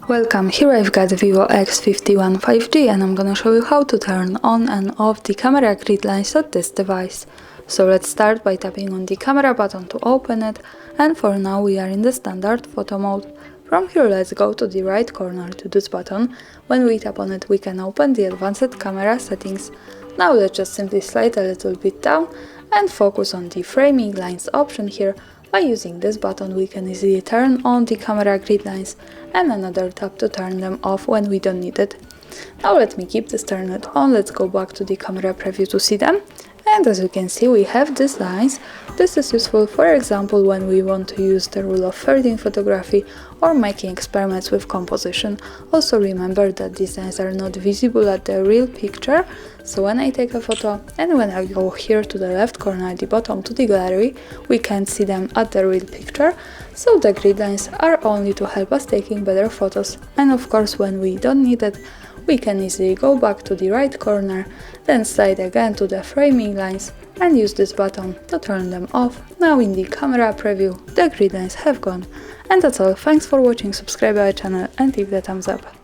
Welcome, here I've got VIVO X51 5G and I'm gonna show you how to turn on and off the camera grid lines of this device. So let's start by tapping on the camera button to open it, and for now we are in the standard photo mode. From here let's go to the right corner to this button. When we tap on it we can open the advanced camera settings. Now let's just simply slide a little bit down and focus on the framing lines option here. By using this button we can easily turn on the camera grid lines and another tap to turn them off when we don't need it. Now let me keep this turned on. Let's go back to the camera preview to see them. And as you can see we have these lines. This is useful for example when we want to use the rule of thirds in photography or making experiments with composition. Also remember that these lines are not visible at the real picture, so when I take a photo and when I go here to the left corner at the bottom to the gallery, we can't see them at the real picture, so the grid lines are only to help us taking better photos. And of course when we don't need it, we can easily go back to the right corner, then slide again to the framing lines and use this button to turn them off. Now in the camera preview the grid lines have gone. And that's all, thanks for watching, subscribe our channel and leave the thumbs up.